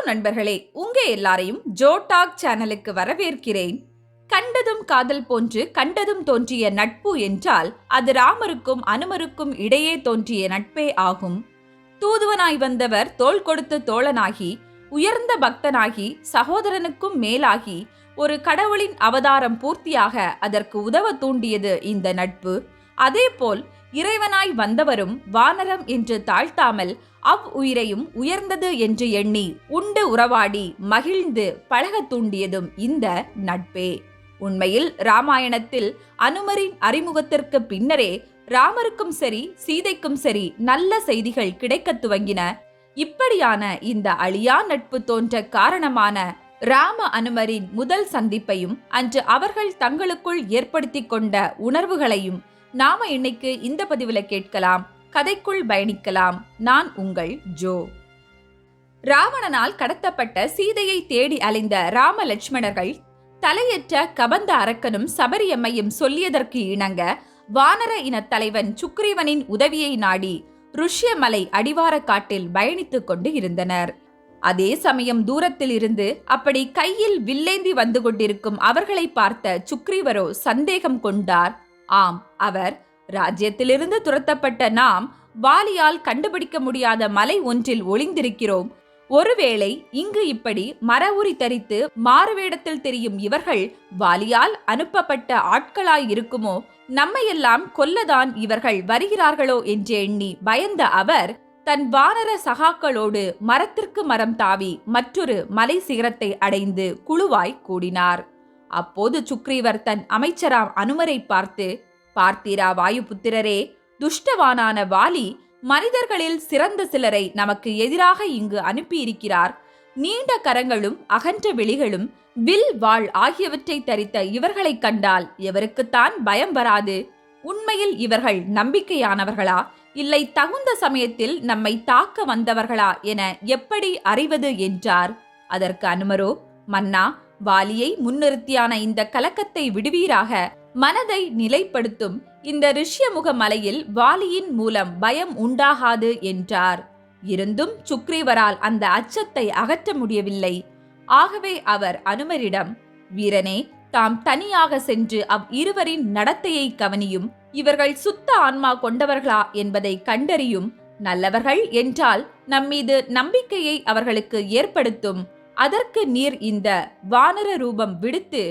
நண்பர்களே, உங்க எல்லாரையும் ஜோ டாக் சேனலுக்கு வரவேற்கிறேன். கண்டதும் காதல் போன்று கண்டதும் தோன்றிய நட்பு என்றால் அது ராமருக்கும் அனுமருக்கும் இடையே தோன்றிய நட்பே ஆகும். தூதுவனாய் வந்தவர் தோள் கொடுத்து தோழனாகி, உயர்ந்த பக்தனாகி, சகோதரனுக்கும் மேலாகி, ஒரு கடவுளின் அவதாரம் பூர்த்தியாக அதற்கு உதவ தூண்டியது இந்த நட்பு. அதேபோல் இறைவனாய் வந்தவரும் வானரம் என்று தாழ்த்தாமல் உயிரையும் உயர்ந்தது என்று எண்ணி உண்டு உறவாடி மகிழ்ந்து பழக தூண்டியதும் இந்த நட்பே. உண்மையில் ராமாயணத்தில் அனுமரின் அறிமுகத்திற்கு பின்னரே ராமருக்கும் சரி சீதைக்கும் சரி நல்ல செய்திகள் கிடைக்க துவங்கின. இப்படியான இந்த அழியா நட்பு தோன்ற காரணமான ராம அனுமரின் முதல் சந்திப்பையும் அன்று அவர்கள் தங்களுக்குள் ஏற்படுத்தி கொண்ட உணர்வுகளையும் நாம இன்னைக்கு இந்த பதிவுல கேட்கலாம். கதைக்குள் பயணிக்கலாம். நான் உங்கள் ஜோ. ராவணனால் கடத்தப்பட்ட சீதையை தேடி அலைந்த ராம லட்சுமணர்கள் தலையற்ற கபந்த அரக்கனும் சபரியம்மையும் சொல்லியதற்கு இணங்க வானர இனத் தலைவன் சுக்ரீவனின் உதவியை நாடி ருஷ்யமலை அடிவார காட்டில் பயணித்துக் கொண்டு இருந்தனர். அதே சமயம் தூரத்தில் இருந்து அப்படி கையில் வில்லேந்தி வந்து கொண்டிருக்கும் அவர்களை பார்த்த சுக்ரீவரோ சந்தேகம் கொண்டார். ஆம், அவர் ராஜ்யத்திலிருந்து துரத்தப்பட்ட நாம் வாலியால் கண்டுபிடிக்க முடியாத மலை ஒன்றில் ஒளிந்திருக்கிறோம். ஒருவேளை இங்கு இப்படி மர உரி தரித்து மாறுவேடத்தில் தெரியும் இவர்கள் வாலியால் அனுப்பப்பட்ட ஆட்களாய் இருக்குமோ, நம்மையெல்லாம் கொல்லதான் இவர்கள் வருகிறார்களோ என்று எண்ணி பயந்த அவர் தன் வானர சகாக்களோடு மரத்திற்கு மரம் தாவி மற்றொரு மலை சிகரத்தை அடைந்து குழுவாய் கூடினார். அப்போது சுக்ரீவர் தன் அமைச்சராம் அனுமரை பார்த்து, பார்த்தீரா வாயுபுத்திரரே, துஷ்டவானான வாலி மனிதர்களில் சிறந்த சிலரை நமக்கு எதிராக இங்கு அனுப்பியிருக்கிறார். நீண்ட கரங்களும் அகன்ற விழிகளும் வில் வாழ் ஆகியவற்றை தரித்த இவர்களை கண்டால் எவருக்குத்தான் பயம் வராது? உண்மையில் இவர்கள் நம்பிக்கையானவர்களா, இல்லை தகுந்த சமயத்தில் நம்மை தாக்க வந்தவர்களா என எப்படி அறிவது என்றார். அதற்கு அனுமரோ, மன்னா, வாலியை முன்னிறுத்தியான இந்த கலக்கத்தை விடுவீராக. மனதை நிலைப்படுத்தும் இந்த ரிஷ்யமுக மலையில் வாலியின் மூலம் பயம் உண்டாகாது என்றார். இருந்தும் சுக்ரீவரால் அந்த அச்சத்தை அகற்ற முடியவில்லை. ஆகவே அவர் அனுமரிடம், வீரனே, தாம் தனியாக சென்று இருவரின் நடத்தையை கவனியும், இவர்கள் சுத்த ஆன்மா கொண்டவர்களா என்பதை கண்டறியும். நல்லவர்கள் என்றால் நம்மீது நம்பிக்கையை அவர்களுக்கு ஏற்படுத்தும். அதற்கு நீர் இந்த வானர ரூபம் விடுத்து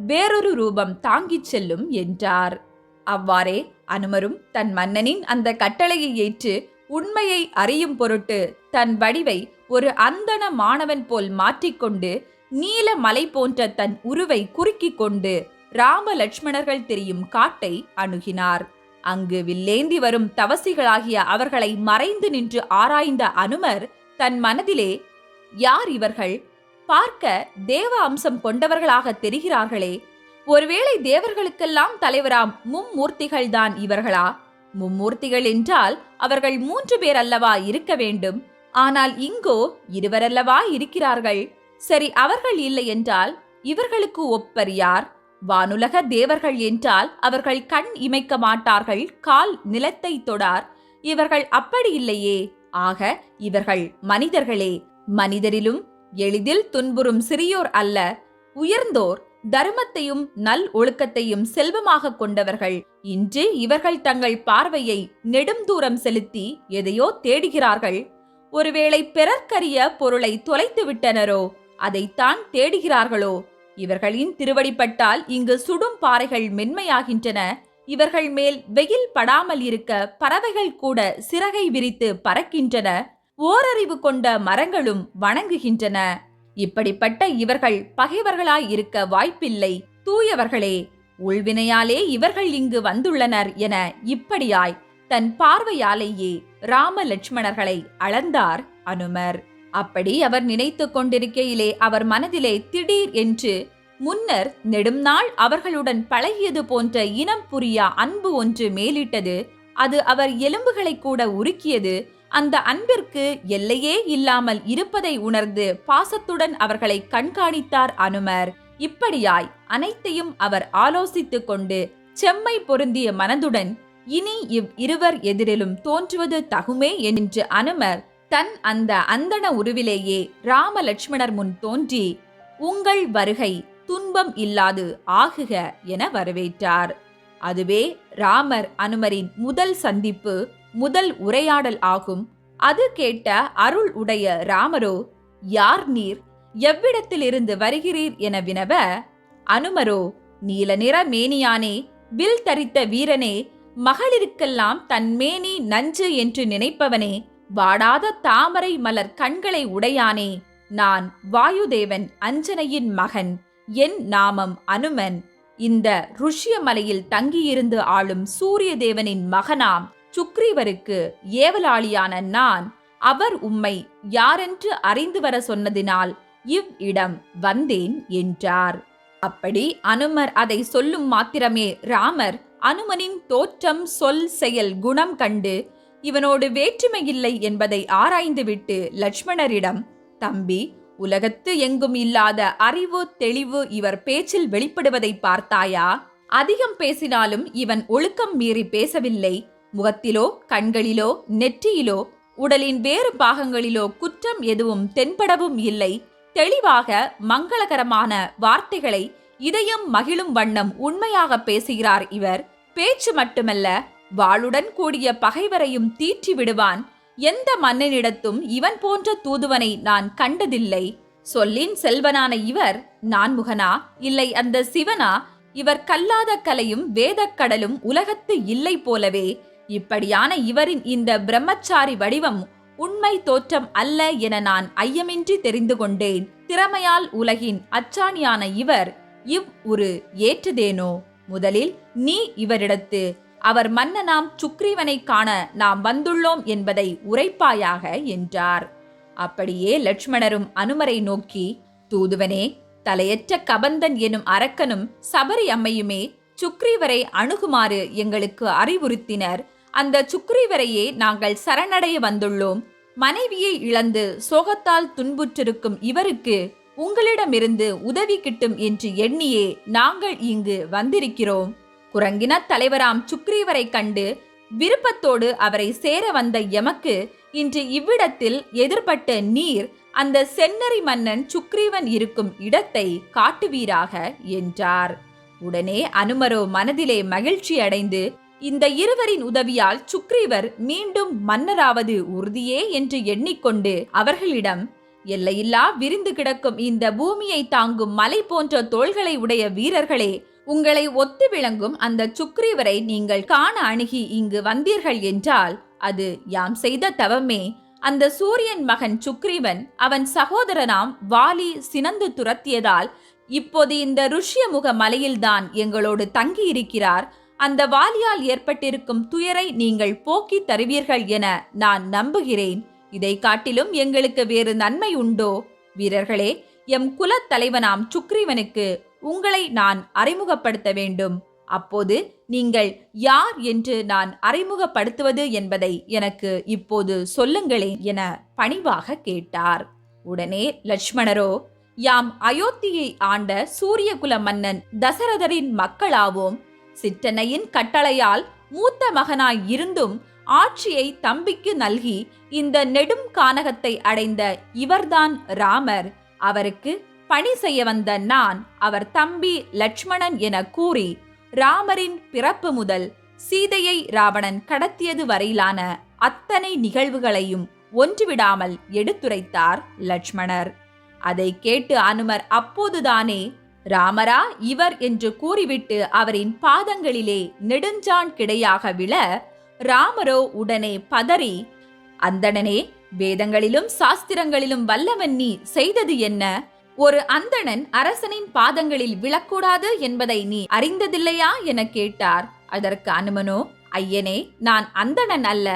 வேறொரு ரூபம் தாங்கிச் செல்லும் என்றார். அவ்வாறே அனுமரும் தன் மன்னனின் அந்த கட்டளையை ஏற்று உண்மையை அறியும் பொருட்டு தன் வடிவை ஒரு அந்தண மாணவன் போல் மாற்றிக்கொண்டு நீல மலை போன்ற தன் உருவை குறுக்கிக் கொண்டு ராம லட்சுமணர்கள் தெரியும் காட்டை அணுகினார். அங்கு வில்லேந்தி வரும் தவசிகளாகிய அவர்களை மறைந்து நின்று ஆராய்ந்த அனுமர் தன் மனதிலே, யார் இவர்கள்? பார்க்க தேவ அம்சம் கொண்டவர்களாக தெரிகிறார்களே. ஒருவேளை தேவர்களுக்கெல்லாம் தலைவராம் மும்மூர்த்திகள் தான் இவர்களா? மும்மூர்த்திகள் என்றால் அவர்கள் 3 பேர் அல்லவா இருக்க வேண்டும்? ஆனால் இங்கோ இருவரல்லவா இருக்கிறார்கள். சரி, அவர்கள் இல்லை என்றால் இவர்களுக்கு ஒப்பர் யார்? வானுலக தேவர்கள் என்றால் அவர்கள் கண் இமைக்க மாட்டார்கள், கால் நிலத்தை தொடார். இவர்கள் அப்படி இல்லையே. ஆக இவர்கள் மனிதர்களே. மனிதரிலும் எளிதில் துன்புறும் சிறியோர் அல்ல, உயர்ந்தோர், தர்மத்தையும் நல் ஒழுக்கத்தையும் செல்வமாக கொண்டவர்கள். இன்று இவர்கள் தங்கள் பார்வையை நெடும் தூரம் செலுத்தி எதையோ தேடுகிறார்கள். ஒருவேளை பிறர்க்கரிய பொருளை தொலைத்து விட்டனரோ, அதைத்தான் தேடுகிறார்களோ? இவர்களின் திருவடிப்பட்டால் இங்கு சுடும் பாறைகள் மென்மையாகின்றன. இவர்கள் மேல் வெயில் படாமல் இருக்க பறவைகள் கூட சிறகை விரித்து பறக்கின்றன. ஓரறிவு கொண்ட மரங்களும் வணங்குகின்றன. இப்படிப்பட்ட இவர்கள் பகைவர்களாய் இருக்க வாய்ப்பில்லை. தூயவர்களே, உள்வினையாலே இவர்கள் இங்கு வந்துள்ளனர் என இப்படியாய் தன் பார்வையாலேயே ராம லட்சுமணர்களை அளந்தார் அனுமர். அப்படி அவர் நினைத்து கொண்டிருக்கையிலே அவர் மனதிலே திடீர் என்று முன்னர் நெடும் நாள் அவர்களுடன் பழகியது போன்ற இனம் புரியா அன்பு ஒன்று மேலிட்டது. அது அவர் எலும்புகளை கூட உருக்கியது. அந்த அன்பிற்கு எல்லையே இல்லாமல் இருப்பதை உணர்ந்து பாசத்துடன் அவர்களை கண்காணித்தார் அனுமர். இப்படியாய் அனைத்தையும் அவர் ஆலோசித்துக் கொண்டு செம்மை பொருந்திய மனதுடன் இனி இருவர் எதிரிலும் தோன்றுவது தகுமே என்று அனுமர் தன் அந்த அந்தண உருவிலேயே ராம லட்சுமணர் முன் தோன்றி, உங்கள் வருகை துன்பம் இல்லாது ஆகுக என வரவேற்றார். அதுவே ராமர் அனுமரின் முதல் சந்திப்பு, முதல் உரையாடல் ஆகும். அது கேட்ட அருள் உடைய ராமரோ, யார் நீர், எவ்விடத்திலிருந்து வருகிறீர் என வினவ, அனுமரோ, நீல நிற மேனியானே, வில் தரித்த வீரனே, மகளிருக்கெல்லாம் தன் மேனி நஞ்சு என்று நினைப்பவனே, வாடாத தாமரை மலர் கண்களை உடையானே, நான் வாயுதேவன் அஞ்சனையின் மகன், என் நாமம் அனுமன், இந்த ருஷ்ய மலையில் தங்கியிருந்து ஆளும் சூரிய தேவனின் மகனாம் சுக்ரீவருக்கு ஏவலாளியான நான், அவர் உம்மை யாரென்று அறிந்து வர சொன்னதினால் இவ்விடம் வந்தேன் என்றார். அப்படி அனுமர் அதை சொல்லும் மாத்திரமே ராமர் அனுமனின் தோற்றம், சொல், செயல், குணம் கண்டு இவனோடு வேற்றுமையில்லை என்பதை ஆராய்ந்துவிட்டு லட்சுமணரிடம், தம்பி, உலகத்து எங்கும் இல்லாத அறிவு, தெளிவு இவர் பேச்சில் வெளிப்படுவதை பார்த்தாயா? அதிகம் பேசினாலும் இவன் ஒழுக்கம் மீறி பேசவில்லை. முகத்திலோ, கண்களிலோ, நெற்றியிலோ, உடலின் வேறு பாகங்களிலோ குற்றம் எதுவும் தென்படவும் இல்லை. தெளிவாக மங்களகரமான வார்த்தைகளை இதயம் மகிழும் வண்ணம் உண்மையாக பேசுகிறார் இவர். பேச்சு மட்டுமல்ல, வாளுடன் கூடிய பகைவரையும் தீற்றி விடுவான். எந்த மன்னனிடத்தும் இவன் போன்ற தூதுவனை நான் கண்டதில்லை. சொல்லின் செல்வனான இவர் நான்முகனா, இல்லை அந்த சிவனா? இவர் கல்லாத கலையும் வேதக்கடலும் உலகத்து இல்லை போலவே. இப்படியான இவரின் இந்த பிரம்மச்சாரி வடிவம் உண்மை தோற்றம் அல்ல என நான் ஐயமின்றி தெரிந்து கொண்டேன். திறமையால் உலகின் அச்சாணியான இவர் உரு ஏற்றுதேனோ? முதலில் நீ இவரிடத்து அவர் மன்னனாம் சுக்ரீவனை காண நாம் வந்துள்ளோம் என்பதை உரைப்பாயாக என்றார். அப்படியே லட்சுமணரும் அனுமரை நோக்கி, தூதுவனே, தலையற்ற கபந்தன் எனும் அரக்கனும் சபரி அம்மையுமே சுக்ரீவரை அணுகுமாறு எங்களுக்கு அறிவுறுத்தினர். அந்த சுக்ரீவரையே நாங்கள் சரணடைய வந்துள்ளோம். மனைவியை இழந்து சோகத்தால் துன்புற்றிருக்கும் இவருக்கு உங்களிடமிருந்து உதவி கிட்டும் என்று எண்ணியே நாங்கள் இங்கு வந்திருக்கிறோம். குரங்கின தலைவராம் சுக்ரீவரை கண்டு விருப்பத்தோடு அவரை சேர வந்த எமக்கு இன்று இவ்விடத்தில் எதிர்பட்ட நீர் அந்த செந்நெறி மன்னன் சுக்ரீவன் இருக்கும் இடத்தை காட்டுவீராக என்றார். உடனே அனுமரோ மனதிலே மகிழ்ச்சி அடைந்து, இந்த இருவரின் உதவியால் சுக்ரீவர் மீண்டும் மன்னராவது உறுதியே என்று எண்ணிக்கொண்டு அவர்களிடம், எல்லையில்லா விரிந்து கிடக்கும் இந்த பூமியை தாங்கும் மலை போன்ற தோள்களை உடைய வீரர்களே, உங்களை ஒத்து விளங்கும் அந்த சுக்ரீவரை நீங்கள் காண அணுகி இங்கு வந்தீர்கள் என்றால் அது யாம் செய்த தவமே. அந்த சூரியன் மகன் சுக்ரீவன் அவன் சகோதரனாம் வாலி சினந்து துரத்தியதால் இப்போது இந்த ருஷ்யமுக மலையில்தான் எங்களோடு தங்கியிருக்கிறார். அந்த வாலியால் ஏற்பட்டிருக்கும் துயரை நீங்கள் போக்கி தருவீர்கள் என நான் நம்புகிறேன். இதை காட்டிலும் எங்களுக்கு வேறு நன்மை உண்டோ? வீரர்களே, எம் குலத் தலைவனாம் சுக்ரீவனுக்கு உங்களை நான் அறிமுகப்படுத்த வேண்டும். அப்போது நீங்கள் யார் என்று நான் அறிமுகப்படுத்துவது என்பதை எனக்கு இப்போது சொல்லுங்களேன் என பணிவாக கேட்டார். உடனே லட்சுமணரோ, யாம் அயோத்தியை ஆண்ட சூரியகுல மன்னன் தசரதரின் மக்களாவோம். சிற்றன்னையின் கட்டளையால் மூத்த மகனாய் இருந்தும் ஆட்சியை தம்பிக்கு நல்கி இந்த நெடும் கானகத்தை அடைந்த இவர்தான் ராமர். அவருக்கு பணி செய்ய வந்த நான் அவர் தம்பி லட்சுமணன் என கூறி ராமரின் பிறப்பு முதல் சீதையை ராவணன் கடத்தியது வரையிலான அத்தனை நிகழ்வுகளையும் ஒன்றுவிடாமல் எடுத்துரைத்தார் லட்சுமணர். அதை கேட்டு அனுமர் அப்போதுதானே, ராமரா இவர் என்று கூறிவிட்டு அவரின் பாதங்களிலே நெடுஞ்சான் கிடையாக விழ, ராமரோ உடனே பதறி, அந்தணனே, வேதங்களிலும் சாஸ்திரங்களிலும் வல்லவன் நீ செய்தது என்ன? ஒரு அந்தணன் அரசனின் பாதங்களில் விழக்கூடாது என்பதை நீ அறிந்ததில்லையா என கேட்டார். அதற்கு அனுமனோ, ஐயனே, நான் அந்தணன் அல்ல,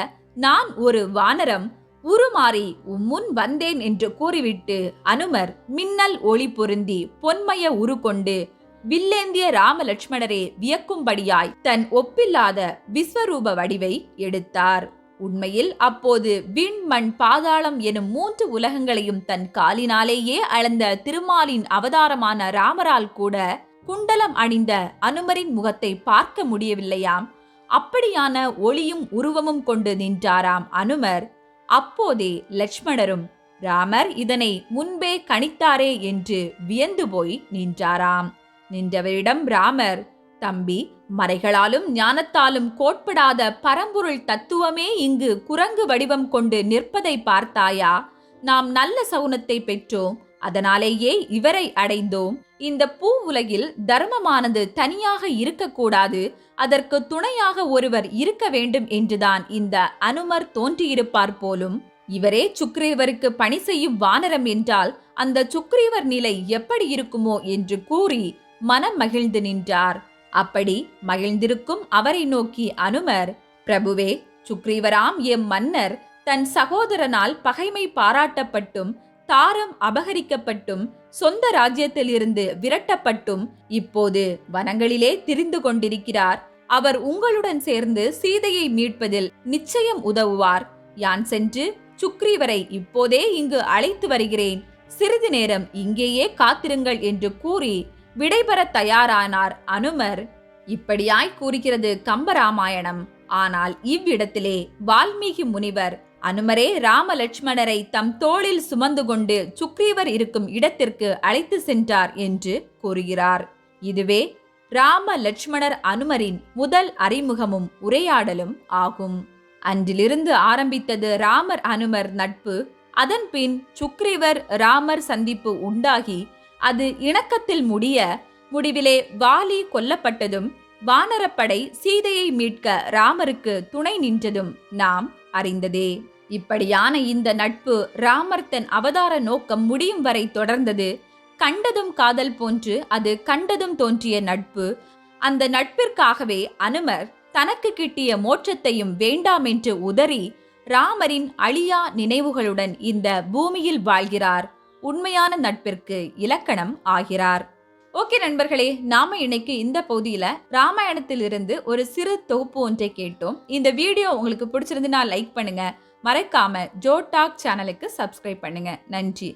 நான் ஒரு வானரம், உருமாறி உம்முன் வந்தேன் என்று கூறிவிட்டு அனுமர் மின்னல் ஒளி பொருந்தி பொன்மய உரு கொண்டு வில்லேந்திய ராம லட்சுமணரே வியக்கும்படியாய் தன் ஒப்பில்லாத விஸ்வரூப வடிவை எடுத்தார். உண்மையில் அப்போது விண், மண், பாதாளம் எனும் 3 உலகங்களையும் தன் காலினாலேயே அளந்த திருமாலின் அவதாரமான ராமரால் கூட குண்டலம் அணிந்த அனுமரின் முகத்தை பார்க்க முடியவில்லையாம். அப்படியான ஒளியும் உருவமும் கொண்டு நின்றாராம் அனுமர். அப்போதே லட்சுமணரும் ராமர் இதனை முன்பே கணித்தாரே என்று வியந்து போய் நின்றாராம். நின்றவரிடம் ராமர், தம்பி, மறைகளாலும் ஞானத்தாலும் கோட்படாத பரம்பொருள் தத்துவமே இங்கு குரங்கு வடிவம் கொண்டு நிற்பதை பார்த்தாயா? நாம் நல்ல சகுனத்தை பெற்றோம், அதனாலேயே இவரை அடைந்தோம். இந்த பூ உலகில் தர்மமானது தனியாக இருக்கக்கூடாது, அதற்கு துணையாக ஒருவர் இருக்க வேண்டும் என்றுதான் இந்த அனுமர் தோன்றியிருப்பார் போலும். இவரே சுக்ரீவருக்கு பணி செய்யும் வானரம் என்றால் அந்த சுக்ரீவர் நிலை எப்படி இருக்குமோ என்று கூறி மனம் மகிழ்ந்து நின்றார். அப்படி மகிழ்ந்திருக்கும் அவரை நோக்கி அனுமர், பிரபுவே, சுக்ரீவராம் எம் மன்னர் தன் சகோதரனால் பகைமை பாராட்டப்பட்டும் தாரம் அபகரிக்கப்பட்டும் சொந்த ராஜ்யத்திலிருந்து விரட்டப்பட்டும் இப்போது வனங்களிலே திரிந்து கொண்டிருக்கிறார். அவர் உங்களுடன் சேர்ந்து சீதையை மீட்பதில் நிச்சயம் உதவுவார். யான் சென்று சுக்ரீவரை இப்போதே இங்கு அழைத்து வருகிறேன், சிறிது நேரம் இங்கேயே காத்திருங்கள் என்று கூறி விடைபெற தயாரானார் அனுமர். இப்படியாய் கூறுகிறது கம்பராமாயணம். ஆனால் இவ்விடத்திலே வால்மீகி முனிவர், அனுமரே ராம லட்சுமணரை தம் தோளில் சுமந்து கொண்டு சுக்ரீவர் இருக்கும் இடத்திற்கு அழைத்து சென்றார் என்று கூறுகிறார். இதுவே ராம லட்சுமணர் அனுமரின் முதல் அறிமுகமும் உரையாடலும் ஆகும். அன்றிலிருந்து ஆரம்பித்தது ராமர் அனுமர் நட்பு. அதன் பின் சுக்ரீவர் ராமர் சந்திப்பு உண்டாகி அது இணக்கத்தில் முடிவிலே வாலி கொல்லப்பட்டதும் வானரப்படை சீதையை மீட்க ராமருக்கு துணை நின்றதும் நாம் அறிந்ததே. இப்படியான இந்த நட்பு ராமர் தன் அவதார நோக்கம் முடியும் வரை தொடர்ந்தது. கண்டதும் காதல் போன்று அது கண்டதும் தோன்றிய நட்பு. அந்த நட்பிற்காகவே அனுமர் தனக்கு கிட்டிய மோட்சத்தையும் வேண்டாம் என்று உதறி ராமரின் அழியா நினைவுகளுடன் இந்த பூமியில் வாழ்கிறார். உண்மையான நட்பிற்கு இலக்கணம் ஆகிறார். ஓகே நண்பர்களே, நாம இன்னைக்கு இந்த பகுதியில ராமாயணத்திலிருந்து ஒரு சிறு தொகுப்பு ஒன்றை கேட்டோம். இந்த வீடியோ உங்களுக்கு பிடிச்சிருந்துன்னா லைக் பண்ணுங்க, மறக்காம ஜோ டாக் சேனலுக்கு சப்ஸ்கிரைப் பண்ணுங்க. நன்றி.